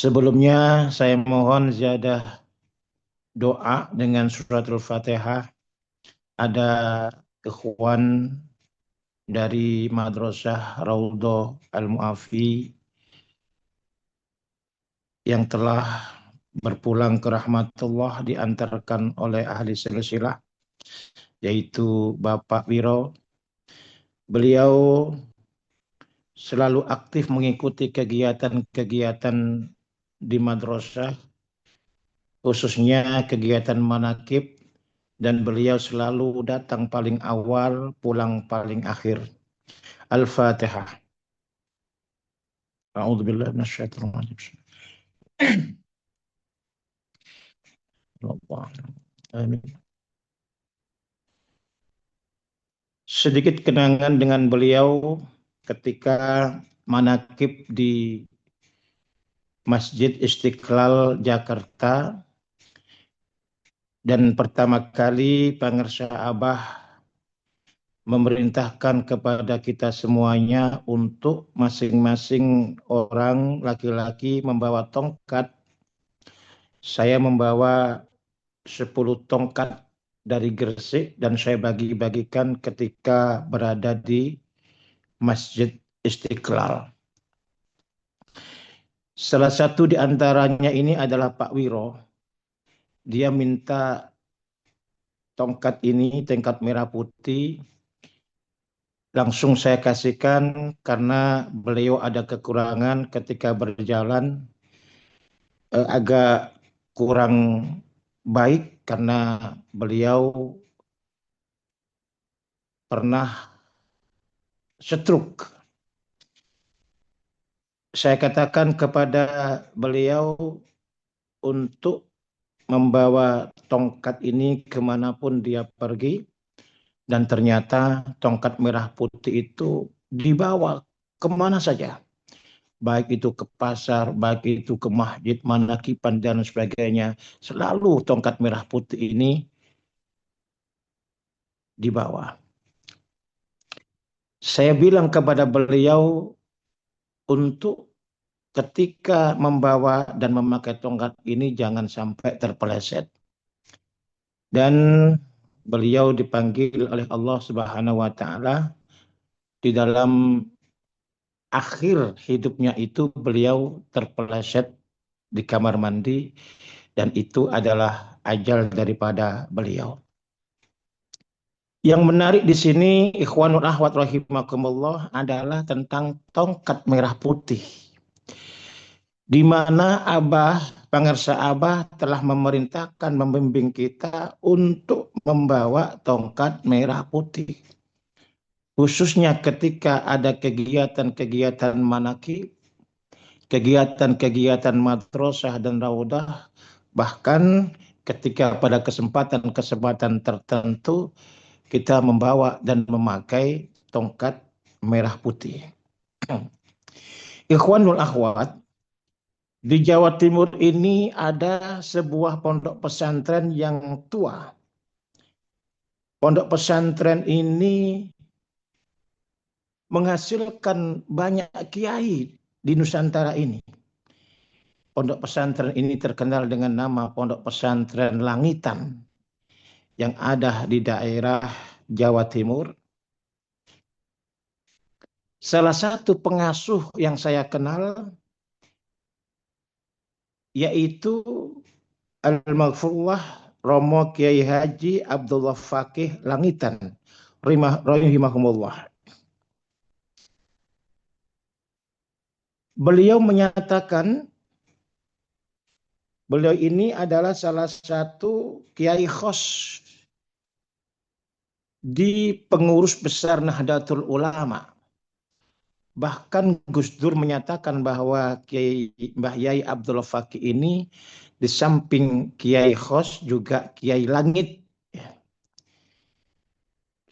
Sebelumnya saya mohon ziyadah doa dengan suratul Fatihah. Ada ikhwan dari Madrasah Raudhah Al-Mu'affi yang telah berpulang ke rahmatullah diantarkan oleh ahli silsilah, yaitu Bapak Wiro. Beliau selalu aktif mengikuti kegiatan-kegiatan di madrasah, khususnya kegiatan manakib, dan beliau selalu datang paling awal, pulang paling akhir. Al-Fatihah. A'udzubillahi minasyaitonir rajim. Amin. Sedikit kenangan dengan beliau ketika manakib di Masjid Istiqlal Jakarta, dan pertama kali Pangersa Abah memerintahkan kepada kita semuanya untuk masing-masing orang laki-laki membawa tongkat. Saya membawa 10 tongkat dari Gresik dan saya bagi-bagikan ketika berada di Masjid Istiqlal. Salah satu di antaranya ini adalah Pak Wiro. Dia minta tongkat ini, tongkat merah putih. Langsung saya kasihkan karena beliau ada kekurangan ketika berjalan, agak kurang baik karena beliau pernah stroke. Saya katakan kepada beliau untuk membawa tongkat ini kemanapun dia pergi, dan ternyata tongkat merah putih itu dibawa kemana saja, baik itu ke pasar, baik itu ke masjid, manakiban dan sebagainya, selalu tongkat merah putih ini dibawa. Saya bilang kepada beliau untuk ketika membawa dan memakai tongkat ini jangan sampai terpeleset. Dan beliau dipanggil oleh Allah Subhanahu wa taala di dalam akhir hidupnya itu, beliau terpeleset di kamar mandi dan itu adalah ajal daripada beliau. Yang menarik di sini ikhwanul ahwat rahimakumullah adalah tentang tongkat merah putih, di mana Pangersa Abah telah memerintahkan, membimbing kita untuk membawa tongkat merah putih. Khususnya ketika ada kegiatan-kegiatan manakib, kegiatan-kegiatan madrasah dan raudhah, bahkan ketika pada kesempatan-kesempatan tertentu kita membawa dan memakai tongkat merah putih. Ikhwanul akhwat, di Jawa Timur ini ada sebuah pondok pesantren yang tua. Pondok pesantren ini menghasilkan banyak kiai di Nusantara ini. Pondok pesantren ini terkenal dengan nama Pondok Pesantren Langitan yang ada di daerah Jawa Timur. Salah satu pengasuh yang saya kenal yaitu Al-Maghfurullah Romo Kiai Haji Abdullah Fakih Langitan rahimahumullah. Beliau menyatakan beliau ini adalah salah satu kiai khos di pengurus besar Nahdlatul Ulama. Bahkan Gus Dur menyatakan bahwa Mbah Yai Abdullah Fakih ini di samping kiai khos juga kiai langit.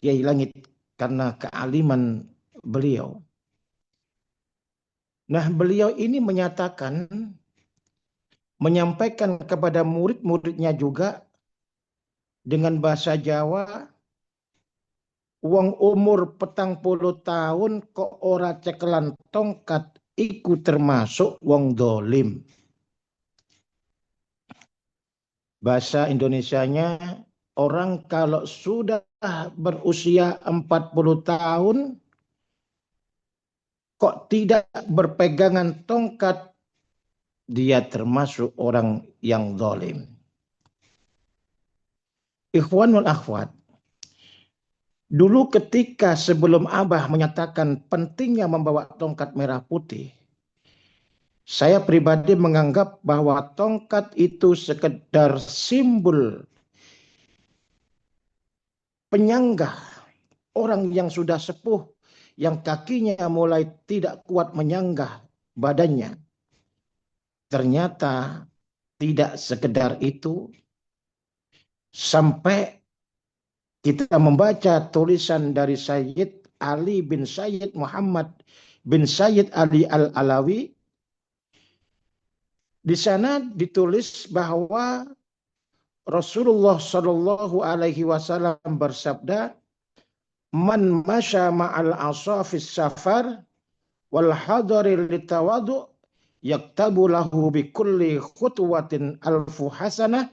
Kiai langit karena kealiman beliau. Nah, beliau ini menyampaikan kepada murid-muridnya juga dengan bahasa Jawa, wong umur 40 tahun kok ora cekelan tongkat iku termasuk wong dolim. Bahasa Indonesianya, orang kalau sudah berusia 40 tahun kok tidak berpegangan tongkat, dia termasuk orang yang zalim. Ikhwanul akhwat, dulu ketika sebelum Abah menyatakan pentingnya membawa tongkat merah putih, saya pribadi menganggap bahwa tongkat itu sekedar simbol penyanggah orang yang sudah sepuh, yang kakinya mulai tidak kuat menyanggah badannya. Ternyata tidak sekedar itu, sampai kita membaca tulisan dari Sayyid Ali bin Sayyid Muhammad bin Sayyid Ali Al-Alawi. Di sana ditulis bahwa Rasulullah Shallallahu Alaihi Wasallam bersabda, "Man masya ma'al asafis safar wal hadari litawadu yaktabu lahu bi kulli khutwatin alfu hasanah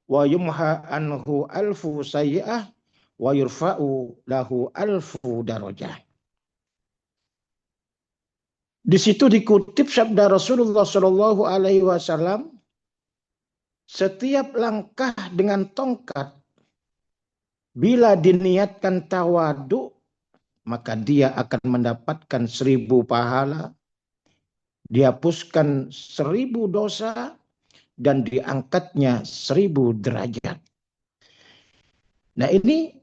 wa yumha anhu alfu sayyi'ah wa yurfa'u lahu alfu darajah." Di situ dikutip sabda Rasulullah Shallallahu Alaihi Wasallam, setiap langkah dengan tongkat bila diniatkan tawadu, maka dia akan mendapatkan 1000 pahala, dihapuskan 1000 dosa, dan diangkatnya 1000 derajat. Nah, ini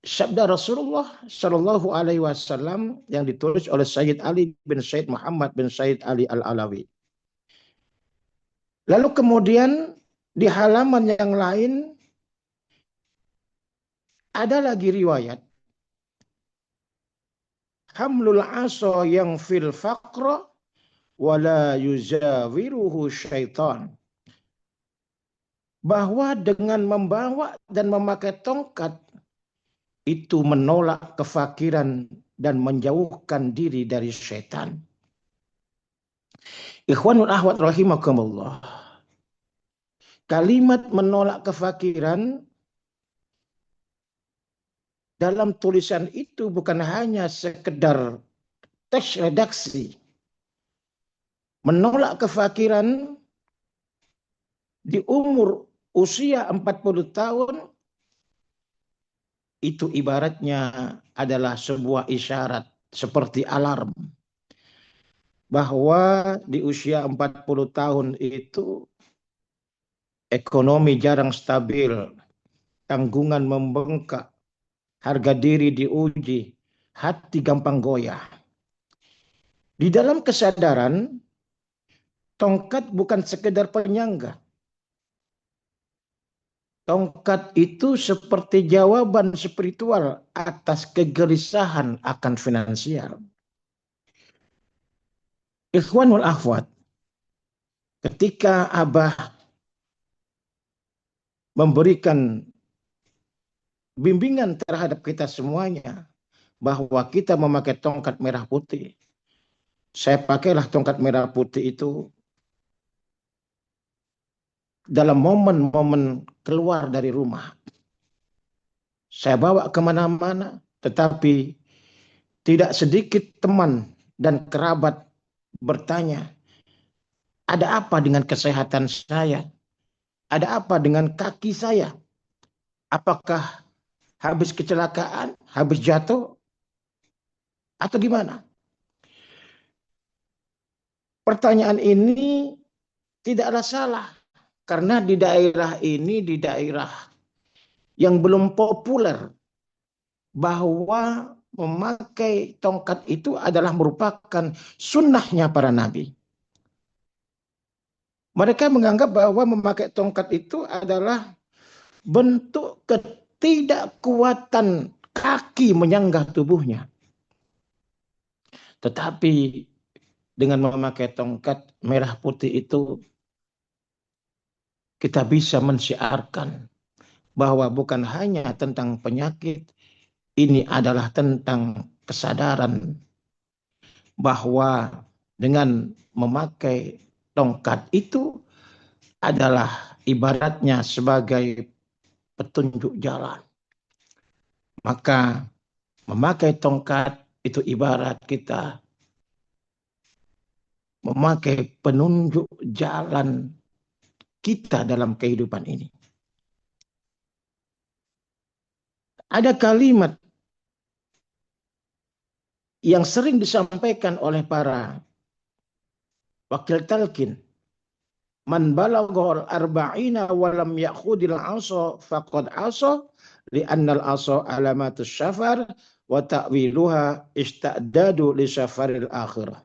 sabda Rasulullah Shallallahu Alaihi Wasallam yang ditulis oleh Sayyid Ali bin Sayyid Muhammad bin Sayyid Ali Al-Alawi. Lalu kemudian di halaman yang lain ada lagi riwayat, hamlul asa yang fil faqra wala yuzawiruhu syaitan. Bahwa dengan membawa dan memakai tongkat itu menolak kefakiran dan menjauhkan diri dari syaitan. Ikhwanul ahwat rahimakumullah. Kalimat menolak kefakiran dalam tulisan itu bukan hanya sekedar teks redaksi. Menolak kefakiran di umur usia 40 tahun itu ibaratnya adalah sebuah isyarat seperti alarm bahwa di usia 40 tahun itu ekonomi jarang stabil, tanggungan membengkak, harga diri diuji, hati gampang goyah. Di dalam kesadaran, tongkat bukan sekedar penyangga. Tongkat itu seperti jawaban spiritual atas kegelisahan akan finansial. Ikhwanul akhwat, ketika Abah memberikan bimbingan terhadap kita semuanya bahwa kita memakai tongkat merah putih, saya pakailah tongkat merah putih itu dalam momen-momen keluar dari rumah. Saya bawa kemana-mana, tetapi tidak sedikit teman dan kerabat bertanya, ada apa dengan kesehatan saya? Ada apa dengan kaki saya? Apakah habis kecelakaan, habis jatuh, atau gimana? Pertanyaan ini tidaklah salah. Karena di daerah ini, di daerah yang belum populer, bahwa memakai tongkat itu adalah merupakan sunnahnya para nabi. Mereka menganggap bahwa memakai tongkat itu adalah bentuk ketidakkuatan kaki menyanggah tubuhnya. Tetapi dengan memakai tongkat merah putih itu, kita bisa mensiarkan bahwa bukan hanya tentang penyakit, ini adalah tentang kesadaran bahwa dengan memakai tongkat itu adalah ibaratnya sebagai petunjuk jalan. Maka memakai tongkat itu ibarat kita memakai penunjuk jalan kita dalam kehidupan ini. Ada kalimat yang sering disampaikan oleh para wakil talqin. Man balaghal arba'ina wa lam ya'khudil 'asa faqad 'asa li'annal 'asa alamatus syafar wa ta'wiluha ista'dadu li syafaril akhirah.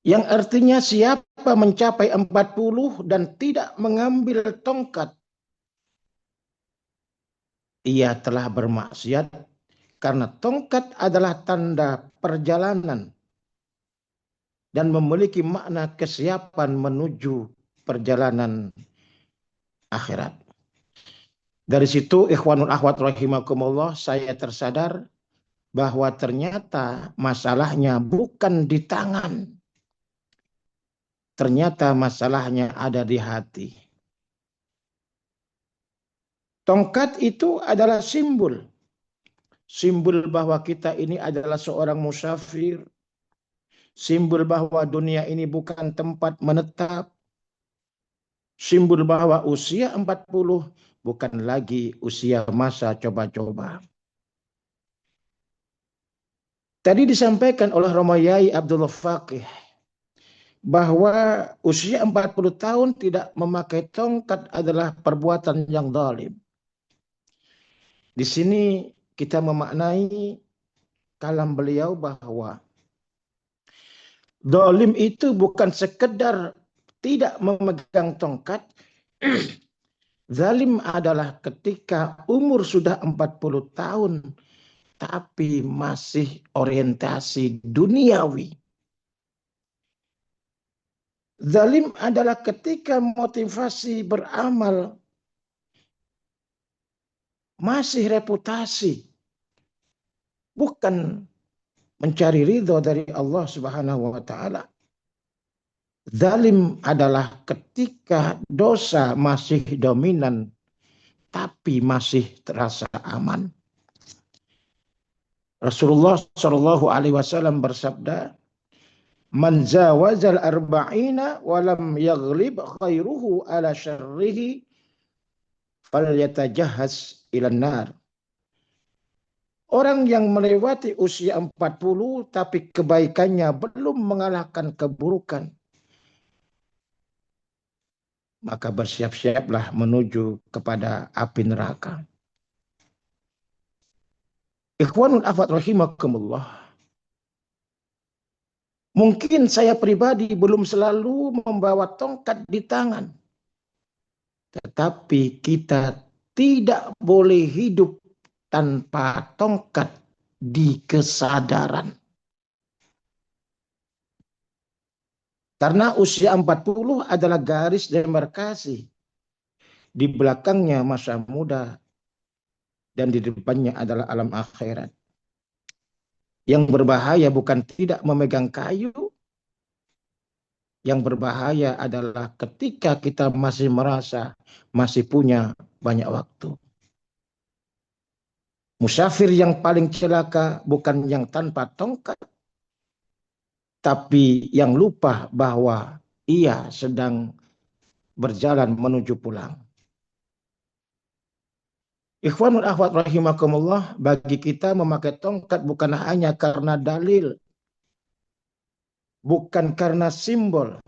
Yang artinya siapa mencapai 40 dan tidak mengambil tongkat, ia telah bermaksiat karena tongkat adalah tanda perjalanan dan memiliki makna kesiapan menuju perjalanan akhirat. Dari situ ikhwanul akhwat rahimakumullah, saya tersadar bahwa ternyata masalahnya bukan di tangan. Ternyata masalahnya ada di hati. Tongkat itu adalah simbol. Simbol bahwa kita ini adalah seorang musafir. Simbol bahwa dunia ini bukan tempat menetap. Simbol bahwa usia 40 bukan lagi usia masa coba-coba. Tadi disampaikan oleh Romayai Abdullah Faqih bahwa usia 40 tahun tidak memakai tongkat adalah perbuatan yang zalim. Di sini kita memaknai kalam beliau bahwa zalim itu bukan sekedar tidak memegang tongkat. Zalim adalah ketika umur sudah 40 tahun tapi masih orientasi duniawi. Zalim adalah ketika motivasi beramal masih reputasi, bukan mencari ridho dari Allah Subhanahu wa taala. Zalim adalah ketika dosa masih dominan tapi masih terasa aman. Rasulullah Shallallahu alaihi wasallam bersabda, "Man zawazal arba'ina wa lam yaghlib khairuhu ala syarrihi falyatajahhaz ilan nar." Orang yang melewati usia 40 tapi kebaikannya belum mengalahkan keburukan, maka bersiap-siaplah menuju kepada api neraka. Ikhwanul akhwat rahimakumullah. Mungkin saya pribadi belum selalu membawa tongkat di tangan. Tetapi kita tidak boleh hidup tanpa tongkat di kesadaran. Karena usia 40 adalah garis demarkasi. Di belakangnya masa muda dan di depannya adalah alam akhirat. Yang berbahaya bukan tidak memegang kayu. Yang berbahaya adalah ketika kita masih merasa masih punya banyak waktu. Musafir yang paling celaka bukan yang tanpa tongkat, tapi yang lupa bahwa ia sedang berjalan menuju pulang. Ikhwanul akhwat rahimakumullah, bagi kita memakai tongkat bukan hanya karena dalil, bukan karena simbol,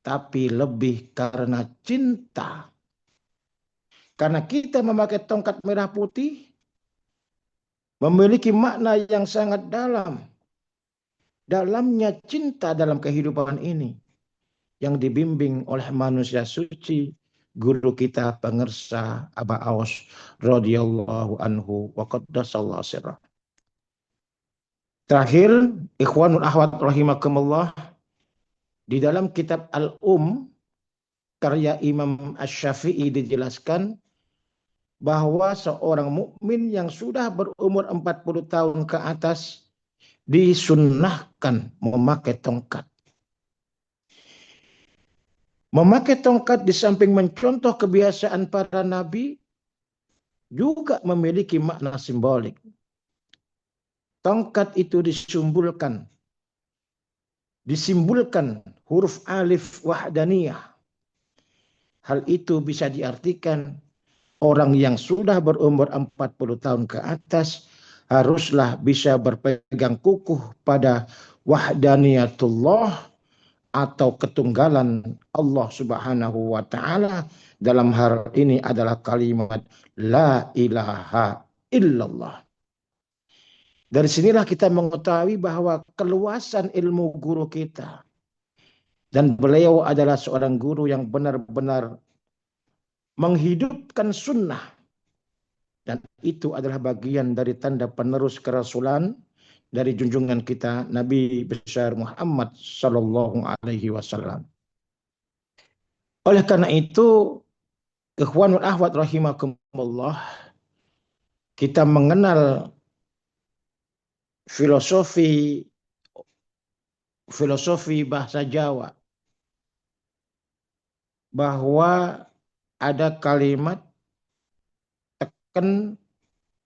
tapi lebih karena cinta. Karena kita memakai tongkat merah putih memiliki makna yang sangat dalam. Dalamnya cinta dalam kehidupan ini yang dibimbing oleh manusia suci, guru kita pengersa Aba Aws radhiyallahu anhu wa qaddasallahu sirrah. Terakhir, ikhwanul akhwat rahimakumullah, di dalam kitab karya Imam Asy-Syafi'i dijelaskan bahwa seorang mukmin yang sudah berumur 40 tahun ke atas disunnahkan memakai tongkat. Memakai tongkat di samping mencontoh kebiasaan para nabi juga memiliki makna simbolik. Tongkat itu disimbolkan huruf alif wahdaniyah. Hal itu bisa diartikan orang yang sudah berumur 40 tahun ke atas haruslah bisa berpegang kukuh pada wahdaniyatullah atau ketunggalan Allah Subhanahu wa taala. Dalam hal ini adalah kalimat la ilaha illallah. Dari sinilah kita mengetahui bahwa keluasan ilmu guru kita, dan beliau adalah seorang guru yang benar-benar menghidupkan sunnah, dan itu adalah bagian dari tanda penerus kerasulan dari junjungan kita Nabi besar Muhammad sallallahu alaihi wasallam. Oleh karena itu, ikhwanul ahwat rahimakumullah, kita mengenal filosofi bahasa Jawa, bahwa ada kalimat teken,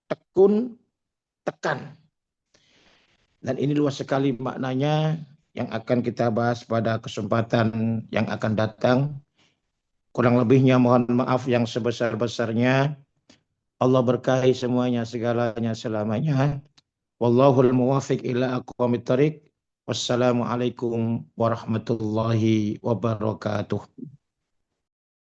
tekun, tekan. Dan ini luas sekali maknanya yang akan kita bahas pada kesempatan yang akan datang. Kurang lebihnya mohon maaf yang sebesar-besarnya. Allah berkahi semuanya, segalanya, selamanya. Wallahul muwafiq ila aqwamit thariq. Wassalamualaikum warahmatullahi wabarakatuh.